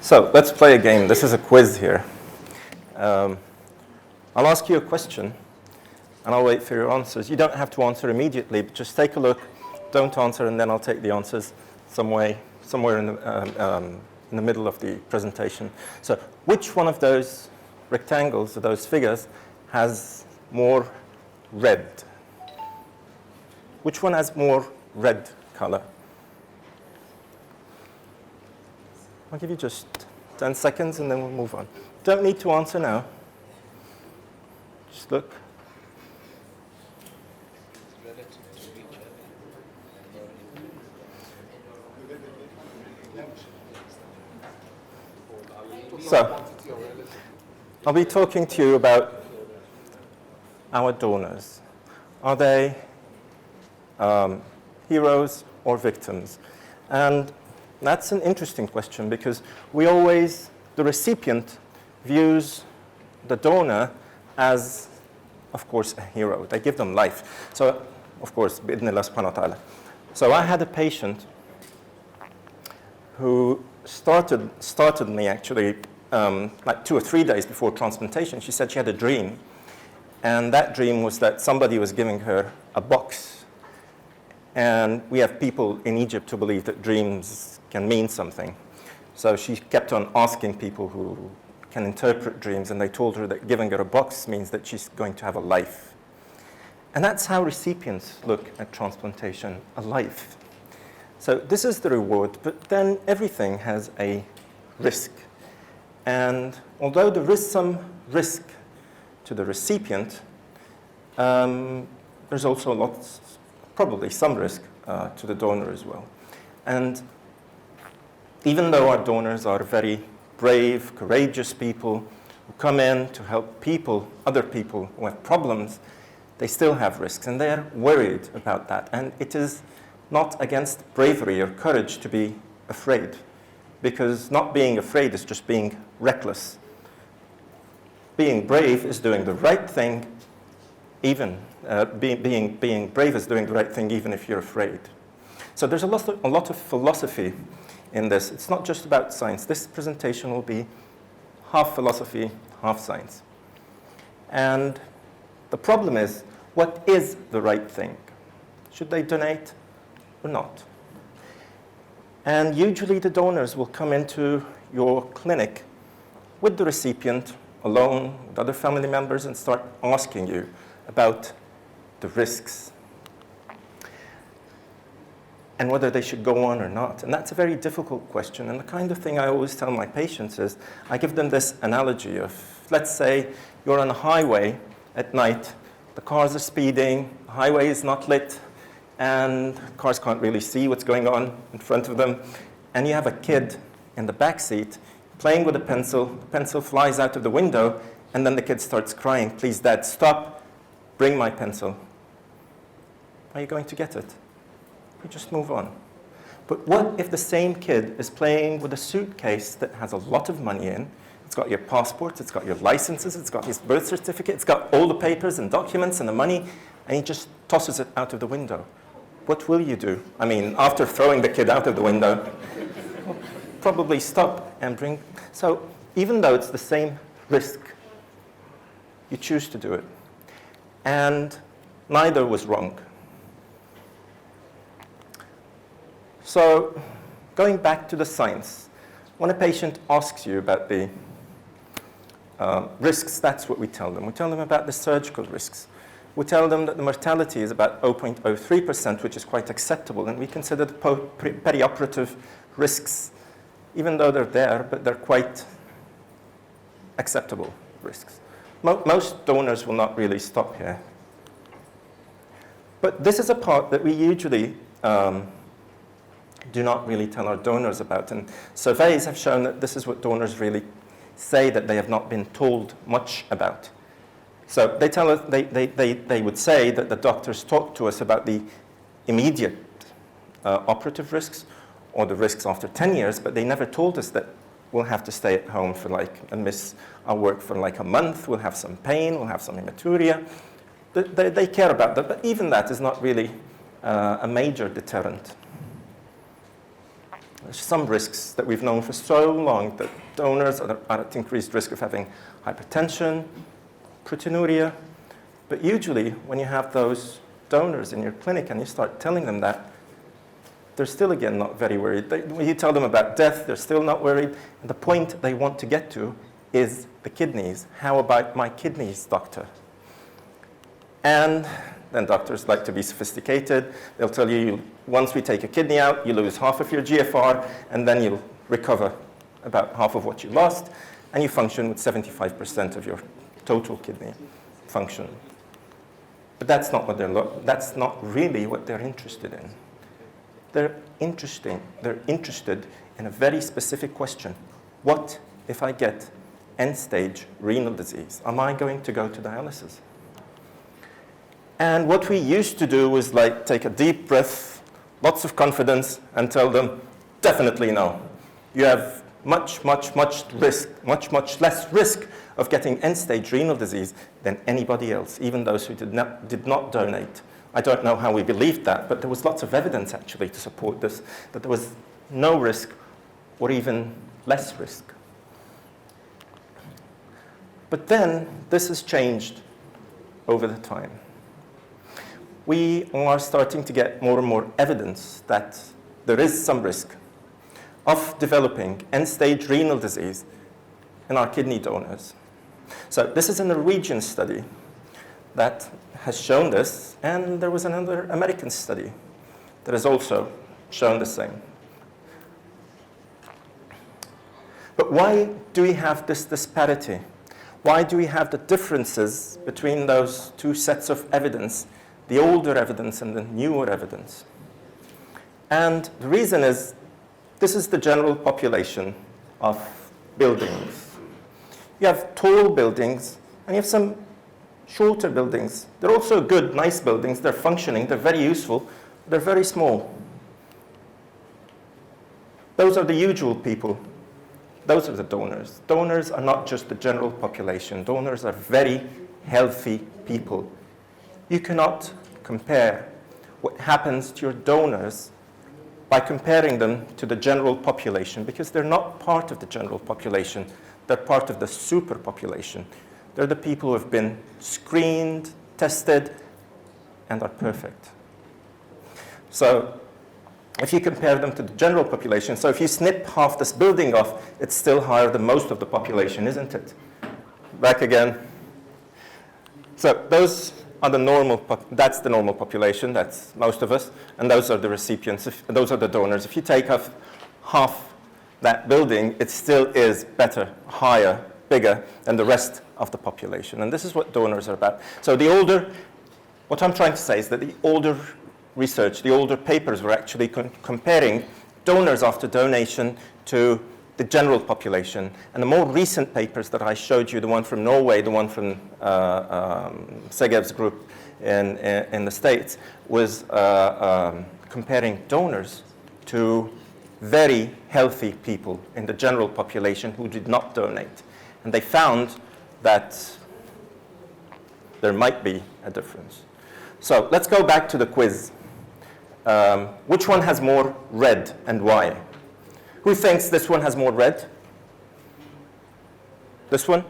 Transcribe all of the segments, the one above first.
So let's play a game. This is a quiz here. I'll ask you a question, and I'll wait for your answers. You don't have to answer immediately, but just take a look. Don't answer, and then I'll take the answers somewhere in the middle of the presentation. So which one of those rectangles or those figures has more red? Which one has more red color? I'll give you just 10 seconds and then we'll move on. Don't need to answer now. Just look. So, I'll be talking to you about our donors. Are they heroes or victims? And that's an interesting question because the recipient views the donor as, of course, a hero. They give them life. So, of course, bi'idhnillah subhanahu wa ta'ala. So I had a patient who started me actually like 2 or 3 days before transplantation. She said she had a dream, and that dream was that somebody was giving her a box. And we have people in Egypt who believe that dreams can mean something. So she kept on asking people who can interpret dreams, and they told her that giving her a box means that she's going to have a life. And that's how recipients look at transplantation, a life. So this is the reward, but then everything has a risk. And although there is some risk to the recipient, there's also probably some risk to the donor as well. And even though our donors are very brave, courageous people who come in to help other people who have problems, they still have risks, and they're worried about that. And it is not against bravery or courage to be afraid, because not being afraid is just being reckless. Being brave is doing the right thing, even being brave is doing the right thing even if you're afraid. So there's a lot of philosophy in this. It's not just about science. This presentation will be half philosophy, half science. And the problem is, what is the right thing? Should they donate or not? And usually the donors will come into your clinic with the recipient, alone, with other family members, and start asking you about the risks and whether they should go on or not. And that's a very difficult question. And the kind of thing I always tell my patients is, I give them this analogy of, let's say you're on a highway at night, the cars are speeding, the highway is not lit, and cars can't really see what's going on in front of them. And you have a kid in the back seat playing with a pencil. The pencil flies out of the window, and then the kid starts crying, "Please, Dad, stop. Bring my pencil." Are you going to get it? You just move on. But what if the same kid is playing with a suitcase that has a lot of money in? It's got your passport, it's got your licenses, it's got his birth certificate, it's got all the papers and documents and the money, and he just tosses it out of the window. What will you do? I mean, after throwing the kid out of the window, probably stop and bring. So even though it's the same risk, you choose to do it. And neither was wrong. So going back to the science, when a patient asks you about the risks, that's what we tell them. We tell them about the surgical risks. We tell them that the mortality is about 0.03%, which is quite acceptable, and we consider the perioperative risks, even though they're there, but they're quite acceptable risks. Most donors will not really stop here. But this is a part that we usually do not really tell our donors about. And surveys have shown that this is what donors really say that they have not been told much about. So they tell us, they would say that the doctors talk to us about the immediate operative risks or the risks after 10 years, but they never told us that we'll have to stay at home and miss our work for like a month, we'll have some pain, we'll have some hematuria. They care about that, but even that is not really a major deterrent. There's some risks that we've known for so long that donors are at increased risk of having hypertension, proteinuria. But usually, when you have those donors in your clinic and you start telling them that, they're still, again, not very worried. When you tell them about death, they're still not worried. And the point they want to get to is the kidneys. How about my kidneys, doctor? And then doctors like to be sophisticated. They'll tell you, once we take a kidney out, you lose half of your GFR, and then you'll recover about half of what you lost, and you function with 75% of your total kidney function. But that's not what that's not really what they're interested in. They're interested in a very specific question. What if I get end-stage renal disease? Am I going to go to dialysis? And what we used to do was like take a deep breath, lots of confidence, and tell them, definitely no. You have much less risk of getting end-stage renal disease than anybody else, even those who did not donate. I don't know how we believed that, but there was lots of evidence actually to support this, that there was no risk or even less risk. But then this has changed over the time. We are starting to get more and more evidence that there is some risk of developing end-stage renal disease in our kidney donors. So this is a Norwegian study that has shown this, and there was another American study that has also shown the same. But why do we have this disparity? Why do we have the differences between those two sets of evidence, the older evidence and the newer evidence? And the reason is, this is the general population of buildings. You have tall buildings, and you have some shorter buildings. They're also good, nice buildings. They're functioning. They're very useful. They're very small. Those are the usual people. Those are the donors. Donors are not just the general population. Donors are very healthy people. You cannot compare what happens to your donors by comparing them to the general population, because they're not part of the general population. They're part of the superpopulation. They're the people who have been screened, tested, and are perfect. So if you compare them to the general population, so if you snip half this building off, it's still higher than most of the population, isn't it? Back again. So those are the normal, that's the normal population, that's most of us, and those are the recipients, those are the donors. If you take off half that building, it still is better, higher, bigger than the rest of the population. And this is what donors are about. So what I'm trying to say is that the older research, the older papers were actually comparing donors after donation to the general population. And the more recent papers that I showed you, the one from Norway, the one from Segev's group in the States, was comparing donors to very healthy people in the general population who did not donate. And they found that there might be a difference. So let's go back to the quiz. Which one has more red and why? Who thinks this one has more red? This one?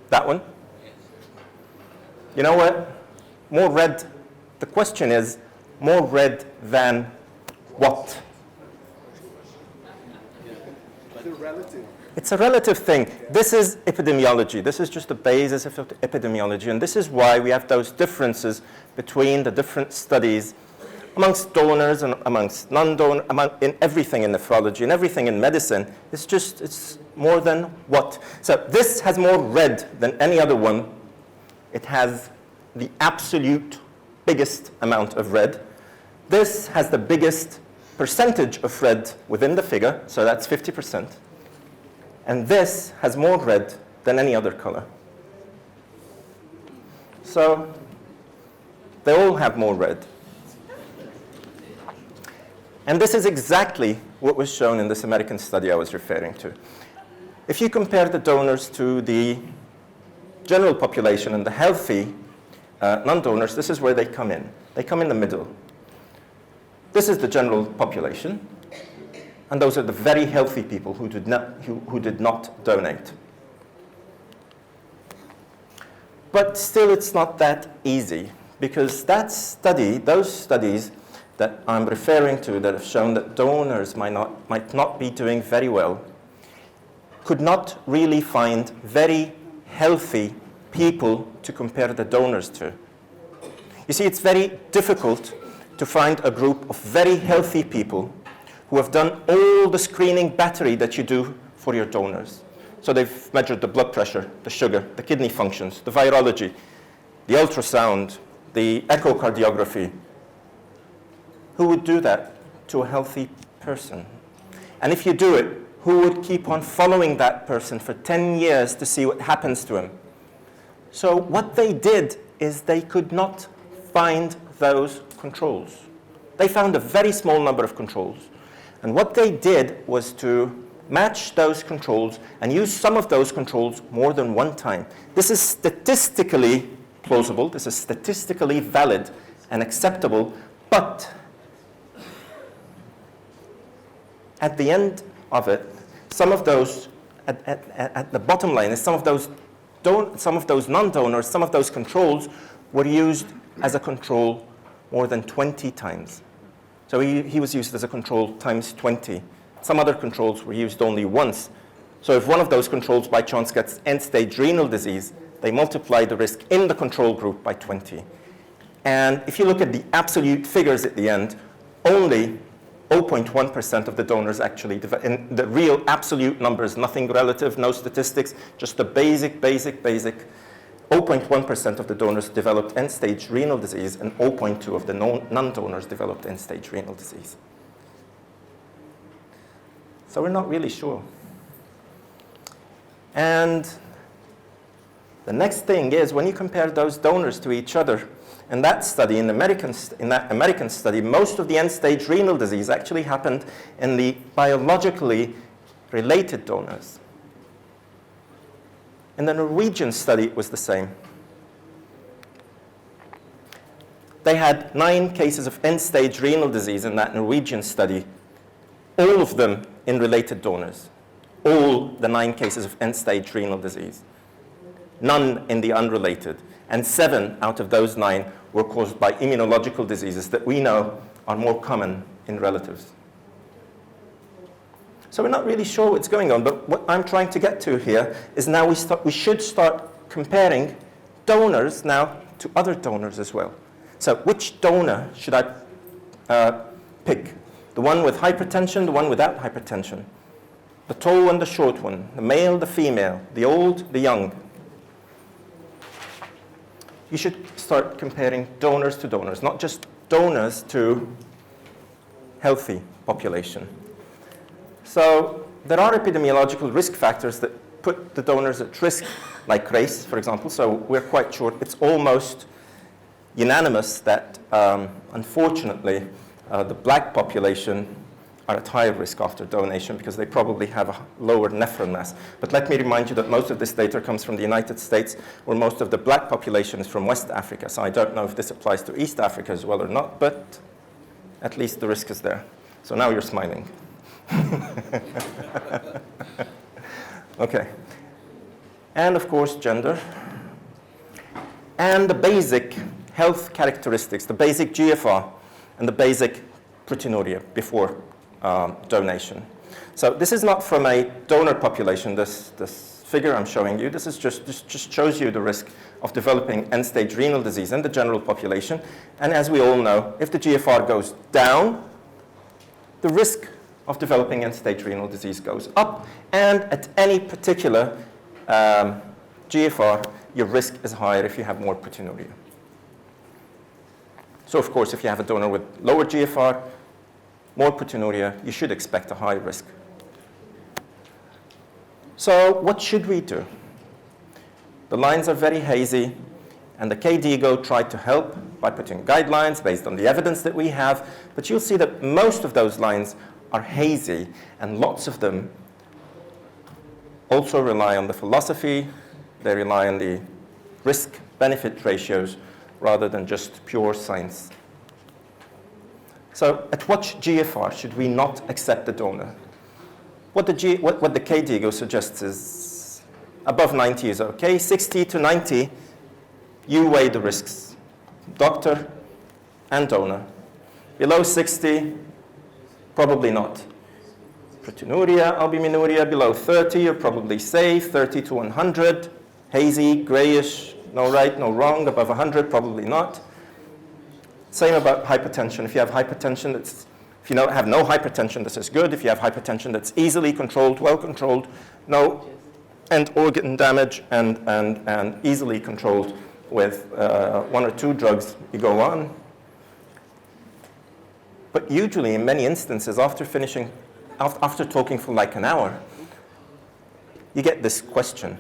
That one? You know what? More red. The question is, more red than what? It's a relative thing. This is epidemiology. This is just the basis of epidemiology. And this is why we have those differences between the different studies amongst donors and amongst non-donors, in everything in nephrology and everything in medicine. It's more than what. So this has more red than any other one. It has the absolute biggest amount of red. This has the biggest percentage of red within the figure, so that's 50%. And this has more red than any other color. So they all have more red. And this is exactly what was shown in this American study I was referring to. If you compare the donors to the general population and the healthy non-donors, this is where they come in. They come in the middle. this is the general population, and those are the very healthy people who did not donate. But still, it's not that easy, because those studies that I'm referring to that have shown that donors might not be doing very well could not really find very healthy people to compare the donors to. You see, it's very difficult to find a group of very healthy people who have done all the screening battery that you do for your donors. So they've measured the blood pressure, the sugar, the kidney functions, the virology, the ultrasound, the echocardiography. Who would do that to a healthy person? And if you do it, who would keep on following that person for 10 years to see what happens to him? So what they did is they could not find those controls. They found a very small number of controls. And what they did was to match those controls and use some of those controls more than one time. This is statistically plausible, this is statistically valid and acceptable, but at the end of it, some of those, at the bottom line, is some of those non-donors, some of those controls were used as a control more than 20 times. So he was used as a control times 20. Some other controls were used only once. So if one of those controls by chance gets end-stage renal disease, they multiply the risk in the control group by 20. And if you look at the absolute figures at the end, only 0.1% of the donors actually, in the real absolute numbers, nothing relative, no statistics, just the basic, 0.1% of the donors developed end-stage renal disease, and 0.2% of the non-donors developed end-stage renal disease. So we're not really sure. And the next thing is, when you compare those donors to each other, in that study, in that American study, most of the end-stage renal disease actually happened in the biologically related donors. In the Norwegian study, it was the same. They had 9 cases of end-stage renal disease in that Norwegian study, all of them in related donors, all the 9 cases of end-stage renal disease, none in the unrelated, and 7 out of those 9 were caused by immunological diseases that we know are more common in relatives. So we're not really sure what's going on, but what I'm trying to get to here is now we should start comparing donors now to other donors as well. So which donor should I pick? The one with hypertension, the one without hypertension, the tall one, the short one, the male, the female, the old, the young. You should start comparing donors to donors, not just donors to healthy population. So there are epidemiological risk factors that put the donors at risk, like race, for example. So we're quite sure it's almost unanimous that, unfortunately, the black population are at higher risk after donation because they probably have a lower nephron mass. But let me remind you that most of this data comes from the United States, where most of the black population is from West Africa. So I don't know if this applies to East Africa as well or not, but at least the risk is there. So now you're smiling. Okay. And of course, gender. And the basic health characteristics, the basic GFR, and the basic proteinuria before donation. So this is not from a donor population, this figure I'm showing you. This is just shows you the risk of developing end-stage renal disease in the general population. And as we all know, if the GFR goes down, the risk of developing end-stage renal disease goes up. And at any particular GFR, your risk is higher if you have more proteinuria. So of course, if you have a donor with lower GFR, more proteinuria, you should expect a high risk. So what should we do? The lines are very hazy, and the KDIGO tried to help by putting guidelines based on the evidence that we have, but you'll see that most of those lines are hazy, and lots of them also rely on the philosophy, they rely on the risk-benefit ratios, rather than just pure science. So at what GFR should we not accept the donor? What the KDIGO suggests is above 90 is okay. 60 to 90, you weigh the risks, doctor and donor. Below 60, probably not. Proteinuria, albuminuria, below 30, you're probably safe. 30 to 100, hazy, grayish, no right, no wrong. Above 100, probably not. Same about hypertension. If you have hypertension, if you have no hypertension, this is good. If you have hypertension that's easily controlled, well controlled, no end organ damage, and easily controlled with 1 or 2 drugs, you go on. But usually, in many instances, after talking for like an hour, you get this question: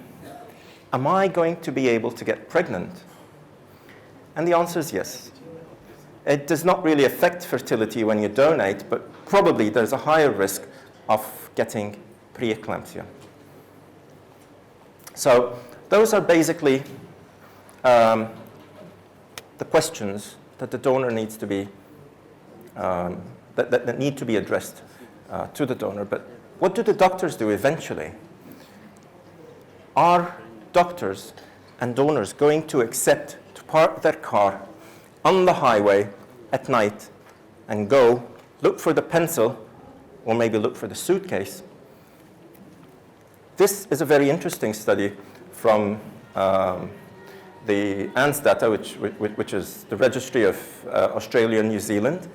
am I going to be able to get pregnant? And the answer is yes. It does not really affect fertility when you donate, but probably there's a higher risk of getting preeclampsia. So those are basically the questions that the donor needs to be, that need to be addressed to the donor. But what do the doctors do eventually? Are doctors and donors going to accept to park their car on the highway at night and go look for the pencil or maybe look for the suitcase? This is a very interesting study from the ANSDATA, which is the registry of Australia and New Zealand.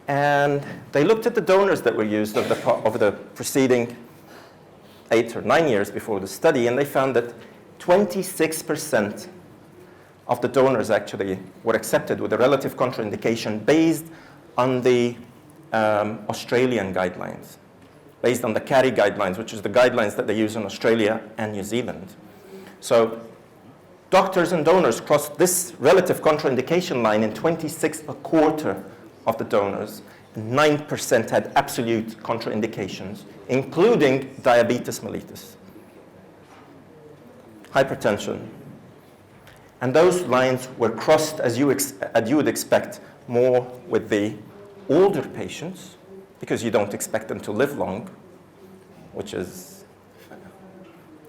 And they looked at the donors that were used over the preceding 8 or 9 years before the study, and they found that 26% of the donors actually were accepted with a relative contraindication based on the Australian guidelines, based on the CARI guidelines, which is the guidelines that they use in Australia and New Zealand. So doctors and donors crossed this relative contraindication line in 26.25% of the donors. 9% had absolute contraindications, including diabetes mellitus, hypertension. And those lines were crossed, as you would expect, more with the older patients, because you don't expect them to live long, which is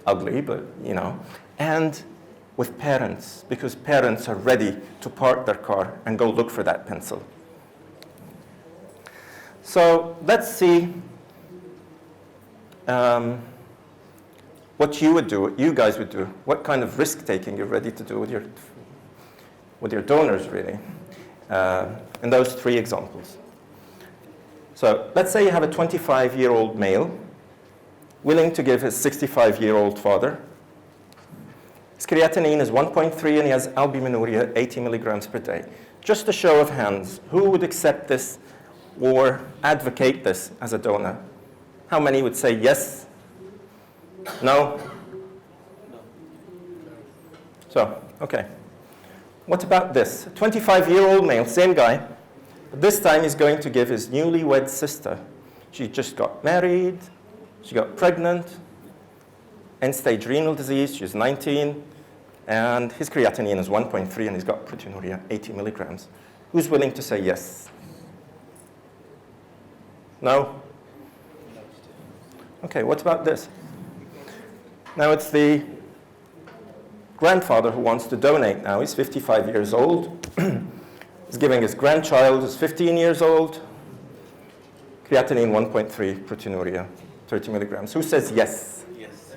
ugly, but and with parents, because parents are ready to park their car and go look for that pencil. So let's see what you would do, what you guys would do, what kind of risk-taking you're ready to do with your donors, really, in those 3 examples. So let's say you have a 25-year-old male willing to give his 65-year-old father. His creatinine is 1.3 and he has albuminuria 80 milligrams per day. Just a show of hands, who would accept this or advocate this as a donor? How many would say yes? No? So, okay. What about this? 25-year-old male, same guy. But this time he's going to give his newlywed sister. She just got married. She got pregnant. End-stage renal disease. She's 19. And his creatinine is 1.3 and he's got proteinuria 80 milligrams. Who's willing to say yes? No? Okay, what about this? Now it's the grandfather who wants to donate now. He's 55 years old. He's giving his grandchild, who's 15 years old, creatinine 1.3, proteinuria 30 milligrams. Who says yes? Yes.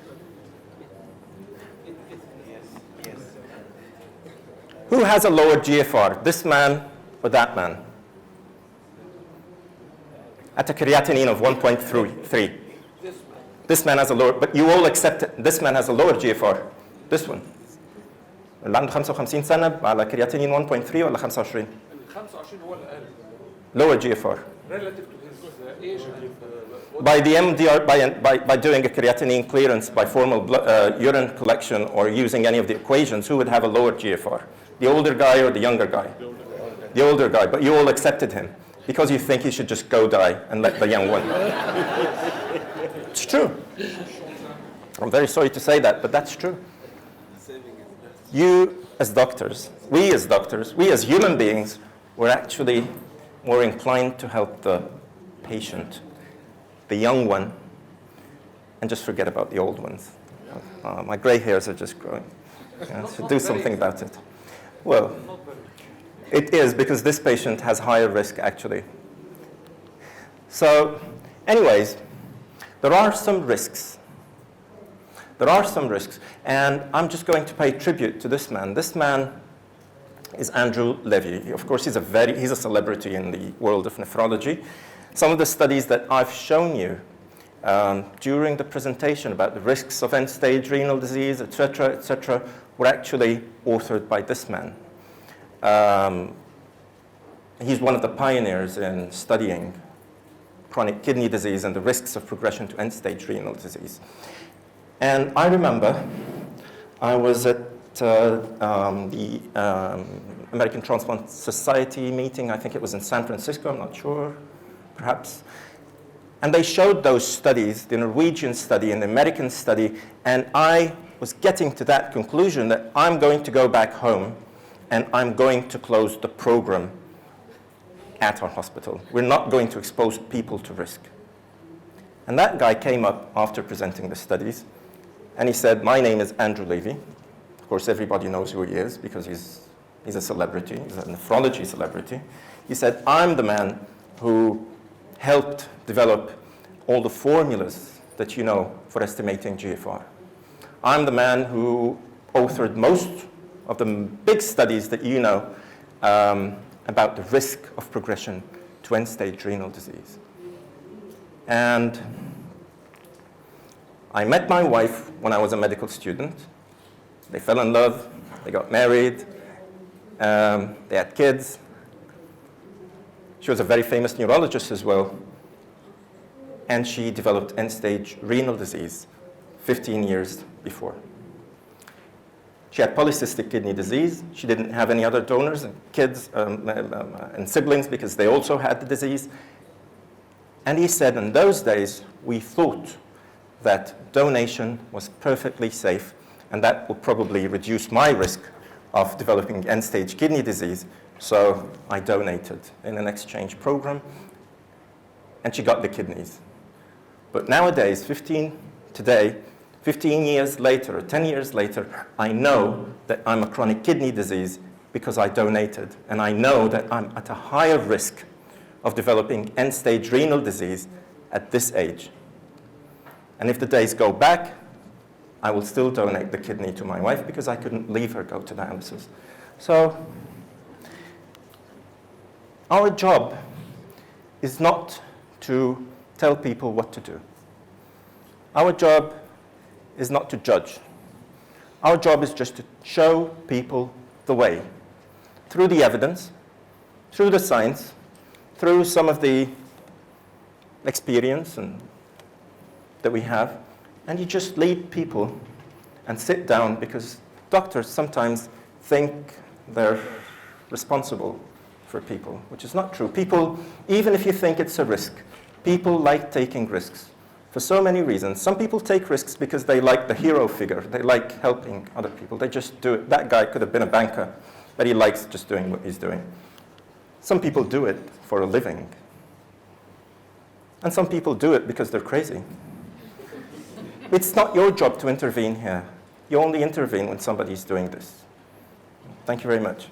Yes. Who has a lower GFR, this man or that man? At a creatinine of 1.3. This man has a lower, but you all accept it. This man has a lower GFR. This one. اللي عنده 55 سنة على كرياتينين 1.3 ولا 25؟ 25 هو الأقل. Lower GFR. Relative to his age. By the MDR, by doing a creatinine clearance by formal urine collection or using any of the equations, who would have a lower GFR? The older guy or the younger guy? The older guy, but you all accepted him because you think he should just go die and let the young one. It's true. I'm very sorry to say that, but that's true. You as doctors, we as human beings, were actually more inclined to help the patient, the young one, and just forget about the old ones. My gray hairs are just growing. I should do something about it. Well, it is, because this patient has higher risk, actually. So, anyways, there are some risks. There are some risks, and I'm just going to pay tribute to this man. This man is Andrew Levy. Of course, he's a celebrity in the world of nephrology. Some of the studies that I've shown you during the presentation about the risks of end-stage renal disease, etc., were actually authored by this man. He's one of the pioneers in studying chronic kidney disease and the risks of progression to end-stage renal disease. And I remember I was at the American Transplant Society meeting. I think it was in San Francisco, I'm not sure, perhaps. And they showed those studies, the Norwegian study and the American study, and I was getting to that conclusion that I'm going to go back home and I'm going to close the program at our hospital. We're not going to expose people to risk. And that guy came up after presenting the studies, and he said, my name is Andrew Levy. Of course, everybody knows who he is because he's a celebrity, he's a nephrology celebrity. He said, I'm the man who helped develop all the formulas that you know for estimating GFR. I'm the man who authored most of the big studies that you know about the risk of progression to end-stage renal disease. And I met my wife when I was a medical student. They fell in love, they got married, they had kids. She was a very famous neurologist as well. And she developed end-stage renal disease 15 years before. She had polycystic kidney disease. She didn't have any other donors and kids and siblings because they also had the disease. And he said, in those days, we thought that donation was perfectly safe, and that would probably reduce my risk of developing end-stage kidney disease. So I donated in an exchange program, and she got the kidneys. But nowadays, 15 years later, or 10 years later, I know that I'm a chronic kidney disease because I donated. And I know that I'm at a higher risk of developing end-stage renal disease at this age. And if the days go back, I will still donate the kidney to my wife because I couldn't leave her go to dialysis. So our job is not to tell people what to do. Our job is not to judge. Our job is just to show people the way, through the evidence, through the science, through some of the experience that we have, and you just lead people and sit down, because doctors sometimes think they're responsible for people, which is not true. People, even if you think it's a risk, people like taking risks for so many reasons. Some people take risks because they like the hero figure. They like helping other people. They just do it. That guy could have been a banker, but he likes just doing what he's doing. Some people do it for a living. And some people do it because they're crazy. It's not your job to intervene here. You only intervene when somebody's doing this. Thank you very much.